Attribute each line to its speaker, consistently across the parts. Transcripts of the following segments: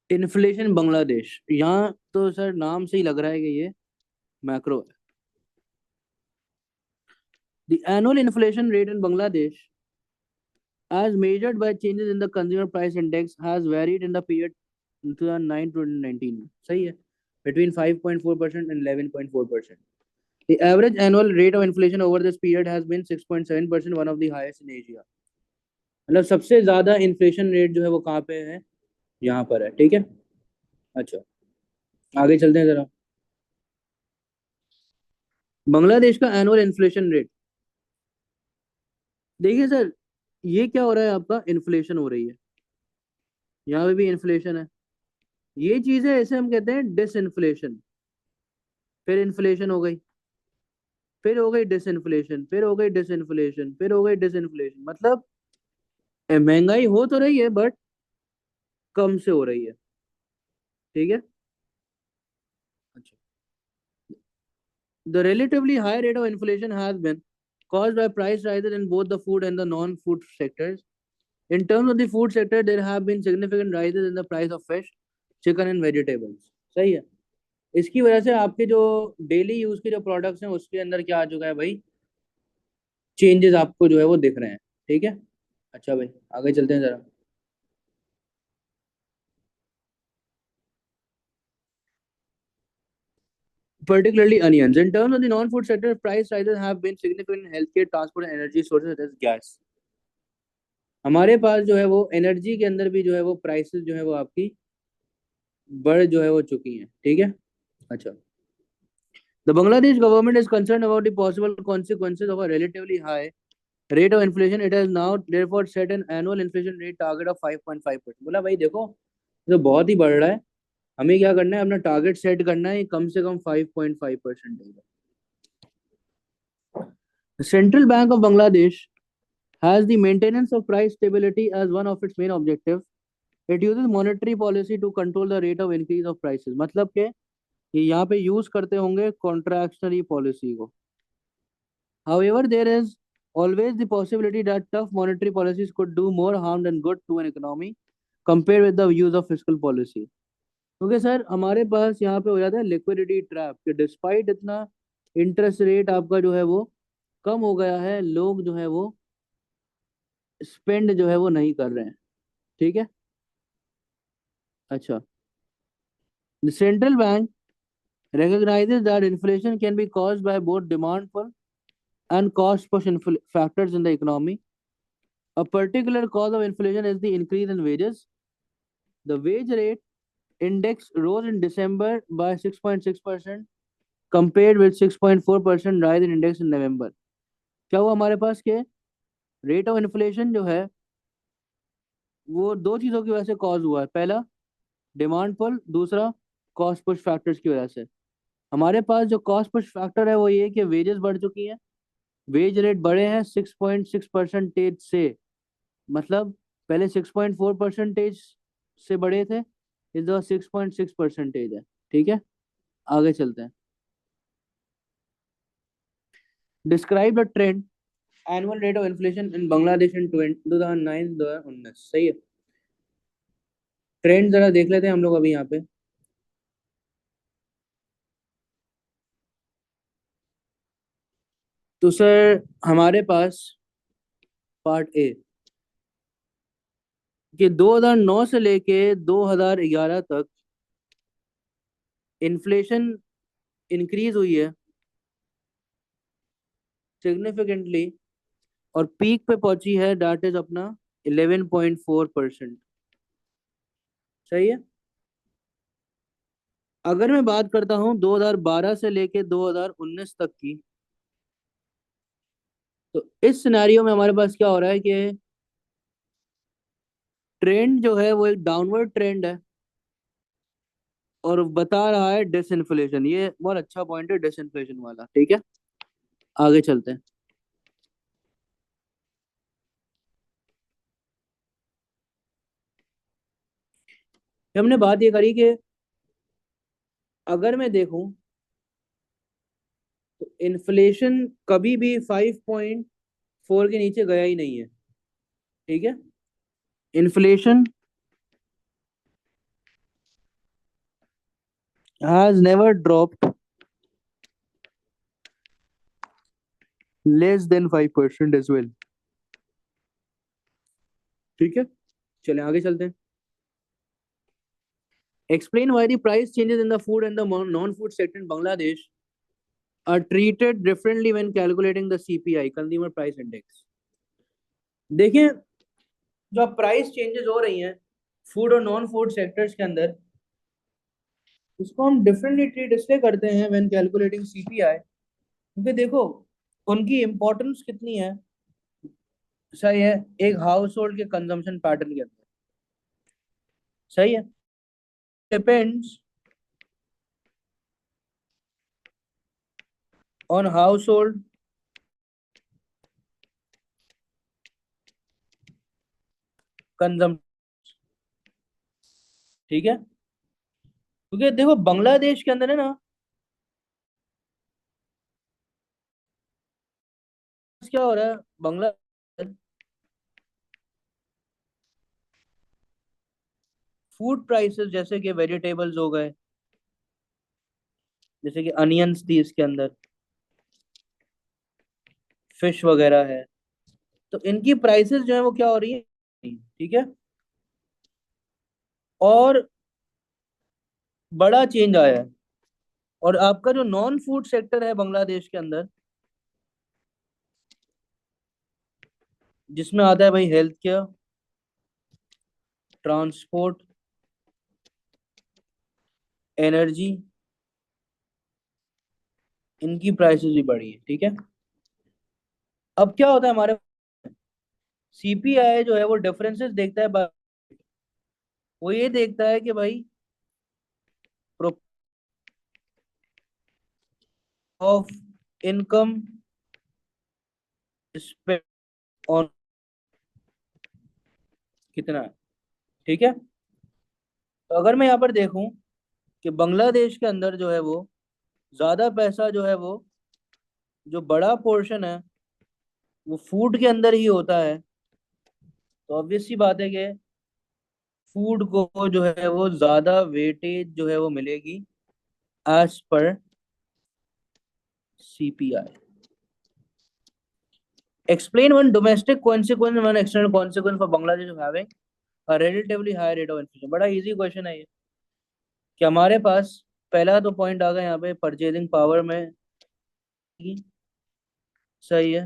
Speaker 1: Inflation Bangladesh, यहाँ तो sir नाम से ही लग रहा है कि ये मैक्रो है। The annual inflation rate in Bangladesh as measured by changes in the consumer price index has varied in the period 2009 to 2019। सही है, between 5.4% and 11.4%। The average annual rate of inflation over this period has been 6.7%, one of the highest in Asia। मतलब सबसे ज्यादा inflation rate जो है वो कहाँ पे है, यहाँ पर है। ठीक है, अच्छा आगे चलते हैं जरा। बांग्लादेश का एनुअल इन्फ्लेशन रेट, देखिए सर, ये क्या हो रहा है, आपका इन्फ्लेशन हो रही है, यहाँ पे भी इन्फ्लेशन है। ये चीज है, इसे हम कहते हैं डिसइन्फ्लेशन। फिर इन्फ्लेशन हो गई, फिर हो गई डिसइन्फ्लेशन, फिर हो गई डिसइन्फ्लेशन, फिर हो गई डिसइन्फ्लेशन। मतलब महंगाई हो तो रही है बट कम से हो रही है। ठीक है, अच्छा। The relatively high rate of inflation has been caused by price rises in both the food and the non-food sectors। In terms of the food sector, there have been significant rises in the price of fish, chicken and vegetables। सही है, इसकी वजह से आपके जो daily use के जो products हैं उसके अंदर क्या आ चुका है भाई, चेंजेस आपको जो है वो दिख रहे हैं। ठीक है, अच्छा भाई आगे चलते हैं जरा। Particularly onions. In terms of the non-food sector, price rises have been significant in healthcare, transport, and energy sources such as gas। हमारे पास जो है वो एनर्जी के अंदर भी जो है वो प्राइसेस जो है वो आपकी बढ़ जो है वो चुकी हैं। ठीक है, अच्छा। The Bangladesh government is concerned about the possible consequences of a relatively high rate of inflation। It has now therefore set an annual inflation rate target of 5.5%। बोला भाई देखो, ये तो बहुत ही बढ़ रहा है, हमें क्या करना है, अपना टारगेट सेट करना है, कम से कम 5.5% होगा। The Central Bank of Bangladesh has the maintenance of price stability as one of its main objectives। It uses monetary policy to control the rate of increase of prices। मतलब कि ये यहाँ पे use करते होंगे कॉन्ट्रैक्शनरी पॉलिसी को। However, there is always the possibility that tough monetary policies could do more harm than good to an economy compared with the use of fiscal policy। क्योंकि sir हमारे पास यहाँ पे हो जाता है लिक्विडिटी ट्रैप, कि despite इतना इंटरेस्ट रेट आपका जो है वो कम हो गया है, लोग जो है वो स्पेंड जो है वो नहीं कर रहे हैं। ठीक है, अच्छा। The central bank recognizes that inflation can be caused by both demand pull and cost push factors in the economy। A particular cause of inflation is the increase in wages। The wage rate index rose in December by 6.6% compared with 6.4% rise in index in November। क्या हुआ हमारे पास के rate of inflation जो है वो दो चीजों की वजह से कॉज हुआ है। पहला डिमांड पुल, दूसरा कॉस्ट पुश फैक्टर्स की वजह से। हमारे पास जो कॉस्ट पुश फैक्टर है वो ये कि वेजेस बढ़ चुकी हैं, वेज रेट बढ़े हैं 6.6% से। मतलब पहले 6.4% से बढ़े थे, इस दफा 6.6% है। ठीक है, आगे चलते हैं। Describe the trend annual rate of inflation in Bangladesh in 2009-2019। सही है, ट्रेंड जरा देख लेते हैं हम लोग अभी यहाँ पे। तो सर हमारे पास पार्ट ए कि 2009 से लेके 2011 तक इन्फ्लेशन इंक्रीज हुई है सिग्निफिकेंटली, और पीक पे पहुंची है, दैट इज अपना 11.4%। सही है। अगर मैं बात करता हूँ 2012 से लेके 2019 तक की, तो इस सिनेरियो में हमारे पास क्या हो रहा है कि ट्रेंड जो है वो एक डाउनवर्ड ट्रेंड है और बता रहा है डिसइन्फ्लेशन। ये बहुत अच्छा पॉइंट है डिसइन्फ्लेशन वाला। ठीक है, आगे चलते हैं। हमने बात ये करी कि अगर मैं देखूं तो इन्फ्लेशन कभी भी 5.4 के नीचे गया ही नहीं है। ठीक है, inflation has never dropped less than 5% as well. ठीक है, चलें आगे चलते हैं. Explain why the price changes in the food and the non-food sector in Bangladesh are treated differently when calculating the CPI, Consumer Price Index. देखिए, जो अब price changes हो रही हैं फूड और नॉन फूड सेक्टर्स के अंदर, इसको हम डिफरेंटली ट्रीट इसलिए करते हैं व्हेन कैलकुलेटिंग सीपीआई, क्योंकि देखो उनकी इंपॉर्टेंस कितनी है. सही है, एक हाउस होल्ड के कंजम्पशन पैटर्न के अंदर. सही है, depends on house hold consumption. ठीक है, क्योंकि देखो बांग्लादेश के अंदर है ना, क्या हो रहा है बांग्ला फूड प्राइसेस, जैसे कि वेजिटेबल्स हो गए, जैसे कि अनियंस थी इसके अंदर, फिश वगैरह है, तो इनकी प्राइसेस जो है वो क्या हो रही है. ठीक है, और बड़ा चेंज आया है. और आपका जो नॉन फूड सेक्टर है बांग्लादेश के अंदर, जिसमें आता है भाई हेल्थ केयर, ट्रांसपोर्ट, एनर्जी, इनकी प्राइसेस भी बढ़ी है. ठीक है, अब क्या होता है हमारे सीपीआई जो है वो डिफरेंसेस देखता है वो ये देखता है कि भाई ऑफ इनकम स्पेंड ऑन कितना है. ठीक है, तो अगर मैं यहाँ पर देखूं कि बांग्लादेश के अंदर जो है वो ज्यादा पैसा जो है वो, जो बड़ा पोर्शन है वो फूड के अंदर ही होता है, तो ऑब्वियस सी बात है कि फूड को जो है वो ज्यादा वेटेज जो है वो मिलेगी as per CPI. Explain one domestic consequence and one external consequence for Bangladesh of having a relatively high rate of inflation. बड़ा इजी क्वेश्चन है ये, कि हमारे पास पहला तो पॉइंट आ गया यहाँ पे परचेजिंग पावर में. सही है,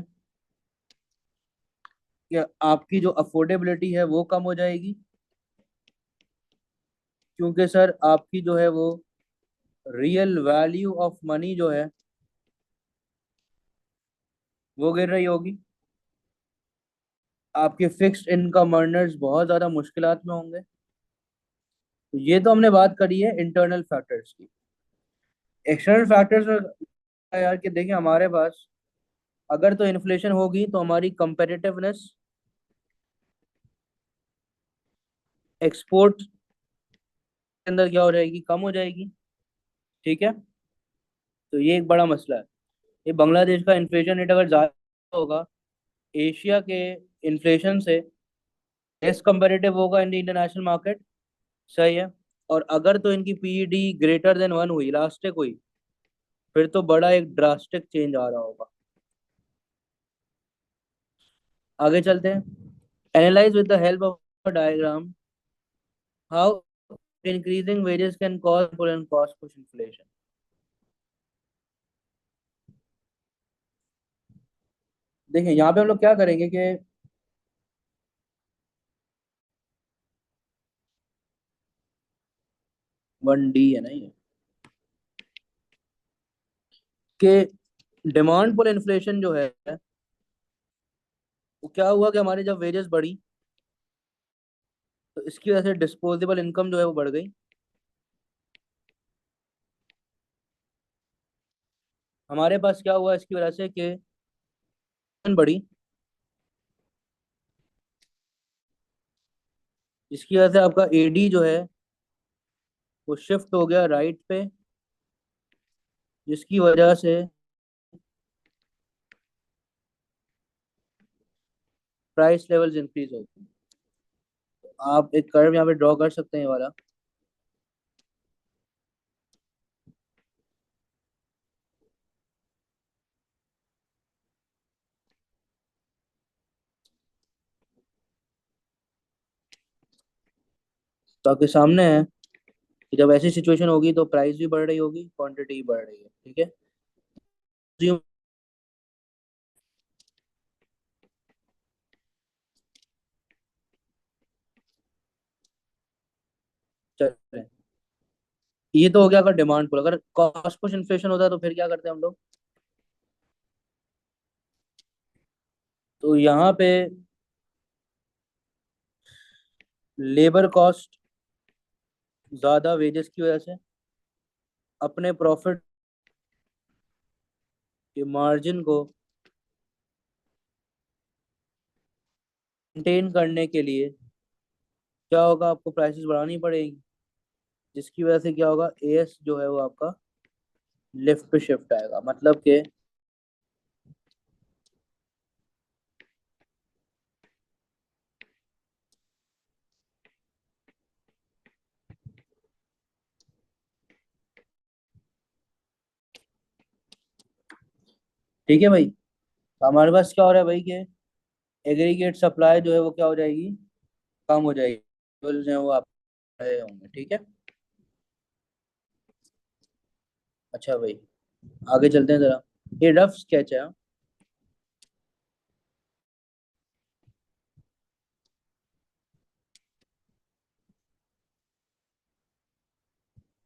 Speaker 1: कि आपकी जो अफोर्डेबिलिटी है वो कम हो जाएगी, क्योंकि सर आपकी जो है वो रियल वैल्यू ऑफ मनी जो है वो गिर रही होगी. आपके फिक्स्ड इनकम अर्नर्स बहुत ज़्यादा मुश्किलात में होंगे. तो ये तो हमने बात करी है इंटरनल फैक्टर्स की. एक्सटर्नल फैक्टर्स में यार कि देखिए हमारे पास अगर तो इन्फ्लेशन होगी तो हमारी कंपेटिटिवनेस एक्सपोर्ट के अंदर क्या हो जाएगी, कम हो जाएगी. ठीक है, तो ये एक बड़ा मसला है. ये बांग्लादेश का इन्फ्लेशन रेट अगर ज़्यादा होगा एशिया के इन्फ्लेशन से, लेस कंपेरेटिव होगा इन द इंटरनेशनल मार्केट. सही है, और अगर तो इनकी पीईडी ग्रेटर देन 1 हुई, लास्टिक हुई, फिर तो बड़ा एक ड्रास्टिक चेंज आ रहा होगा. आगे चलते हैं. Analyse with the help of diagram how increasing wages can cause pull and cost push inflation. देखिए यहाँ पे हम लोग क्या करेंगे कि 1D है ना ये, कि डिमांड पुल इन्फ्लेशन जो है वो क्या हुआ कि हमारी जब वेजेस बढ़ी तो इसकी वजह से डिस्पोजेबल इनकम जो है वो बढ़ गई. हमारे पास क्या हुआ इसकी वजह से कि बढ़ी, जिसकी वजह से आपका एडी जो है वो शिफ्ट हो गया राइट पे, जिसकी वजह से प्राइस लेवल्स इंक्रीज हो गए. आप एक कर्व यहाँ पे ड्रॉ कर सकते हैं ये वाला. आपके सामने है कि जब ऐसी सिचुएशन होगी तो प्राइस भी बढ़ रही होगी, क्वांटिटी भी बढ़ रही है, ठीक है। Assume चल रहे हैं। ये तो हो गया अगर डिमांड पुल। अगर कॉस्ट पुश इन्फ्लेशन होता है तो फिर क्या करते हैं हम लोग? तो यहाँ पे लेबर कॉस्ट ज्यादा वेजेस की वजह से अपने प्रॉफिट के मार्जिन को मेंटेन करने के लिए क्या होगा, आपको प्राइसेस बढ़ानी पड़ेगी, जिसकी वजह से क्या होगा, एएस जो है वो आपका लिफ्ट पे शिफ्ट आएगा। मतलब कि ठीक है भाई, तो हमारे पास क्या हो रहा है भाई कि एग्रीगेट सप्लाई जो है वो क्या हो जाएगी, कम हो जाएगी। जो है वो आप रहे होंगे, ठीक है। अच्छा भाई, आगे चलते हैं जरा। ये रफ स्केच है।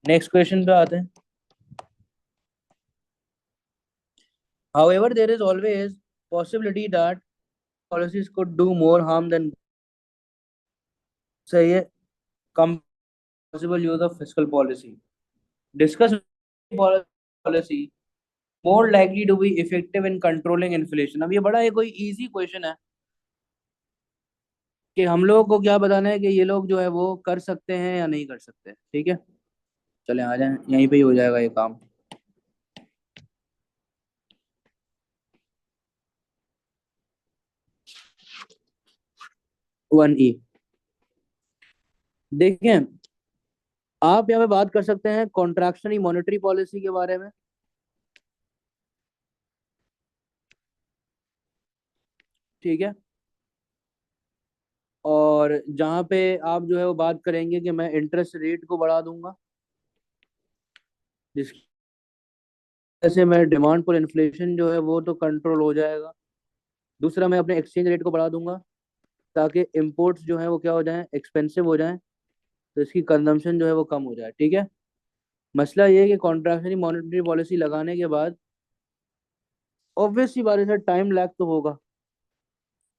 Speaker 1: नेक्स्ट क्वेश्चन पे आते हैं। However, there is always possibility that policies could do more harm than, सही है, कम possible use of fiscal policy. Discuss policy more likely to be effective in controlling inflation. अब ये बड़ा ये कोई इजी क्वेश्चन है कि हम लोगों को क्या बताना है कि ये लोग जो है वो कर सकते हैं या नहीं कर सकते, ठीक है। चले आ जाएं, यहीं पे ही हो जाएगा ये काम। 1E। देखें, आप यहाँ पे बात कर सकते हैं कॉन्ट्रैक्शनरी मॉनेटरी पॉलिसी के बारे में, ठीक है। और जहाँ पे आप जो है वो बात करेंगे कि मैं इंटरेस्ट रेट को बढ़ा दूंगा, जिसकी वजह से मैं डिमांड पर इन्फ्लेशन जो है वो तो कंट्रोल हो जाएगा। दूसरा, मैं अपने एक्सचेंज रेट को बढ़ा दूंगा ताकि इम्पोर्ट्स जो है वो क्या हो जाएं, एक्सपेंसिव हो जाएं, तो इसकी कंजम्पशन जो है वो कम हो जाए, ठीक है। मसला ये है कि कॉन्ट्रैक्शनरी मॉनेटरी पॉलिसी लगाने के बाद ऑब्वियस सी बात है सर, टाइम लैग तो होगा।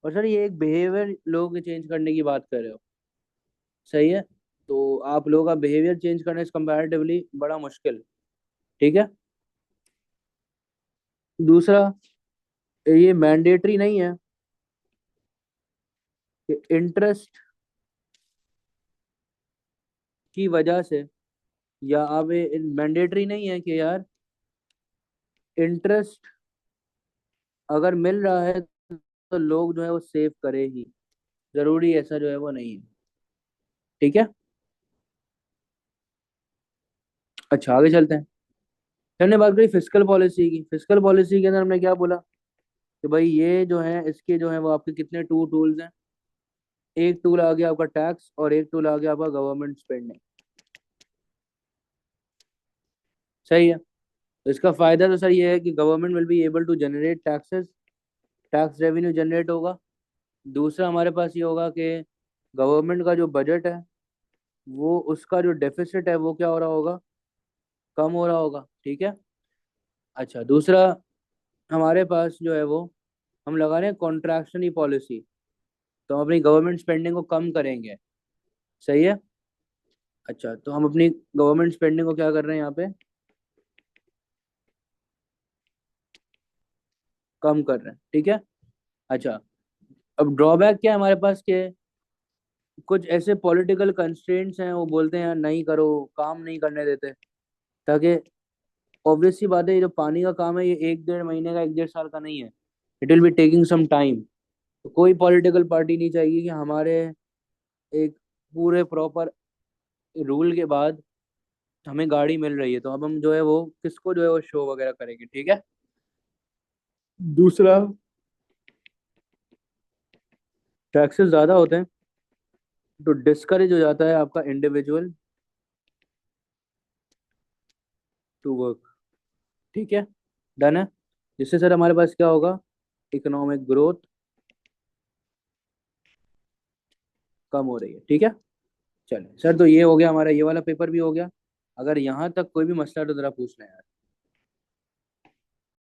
Speaker 1: और सर ये एक बिहेवियर लोगों के चेंज करने की बात कर रहे हो, सही है। तो आप लोगों का बिहेवियर चेंज करना इस कंपैरेटिवली बड़ा मुश्किल, ठीक है। दूसरा, ये मैंडेटरी नहीं है कि इंटरेस्ट की वजह से, या अब मैंडेटरी नहीं है कि यार इंटरेस्ट अगर मिल रहा है तो लोग जो है वो सेव करे ही, जरूरी ऐसा जो है वो नहीं है, ठीक है। अच्छा, आगे चलते हैं। हमने बात करी फिजिकल पॉलिसी की। फिजिकल पॉलिसी के अंदर हमने क्या बोला कि भाई ये जो है इसके जो है वो आपके कितने टू टूल्स हैं। एक टूल आ गया आपका टैक्स और एक टूल आ गया आपका गवर्नमेंट स्पेंडिंग, सही है। तो इसका फायदा तो सर ये है कि government will be able to generate taxes, tax revenue generate होगा। दूसरा हमारे पास ये होगा कि गवर्नमेंट का जो बजट है वो उसका जो डेफिसिट है वो क्या हो रहा होगा, कम हो रहा होगा, ठीक है। अच्छा, दूसरा हमारे पास जो है वो हम लगा रहे हैं कॉन्ट्रैक्शनरी पॉलिसी, तो हम अपनी गवर्नमेंट स्पेंडिंग को कम करेंगे, सही है। अच्छा, तो हम अपनी गवर्नमेंट स्पेंडिंग को क्या कर रहे हैं यहाँ पे, कम कर रहे हैं, ठीक है। अच्छा, अब ड्रॉबैक क्या है हमारे पास के, कुछ ऐसे पॉलिटिकल कंस्ट्रेंट्स हैं, वो बोलते हैं यार नहीं करो, काम नहीं करने देते, ताकि ऑब्वियस सी बात है, ये जो पानी का काम है ये एक डेढ़ महीने का, एक डेढ़ साल का नहीं है। It will be taking some time. तो कोई पॉलिटिकल पार्टी नहीं चाहिए कि हमारे एक पूरे प्रॉपर रूल के बाद हमें गाड़ी मिल रही है तो अब हम जो है वो किसको जो है वो शो वगैरह करेंगे, ठीक है। दूसरा, टैक्सेस ज्यादा होते हैं तो डिस्करेज हो जाता है आपका इंडिविजुअल टू वर्क। ठीक है, डन है। जिससे सर हमारे पास क्या होगा, इकोनॉमिक ग्रोथ कम हो रही है। ठीक है, चलिए सर, तो ये हो गया हमारा, ये वाला पेपर भी हो गया। अगर यहाँ तक कोई भी मसला है तो जरा पूछना यार।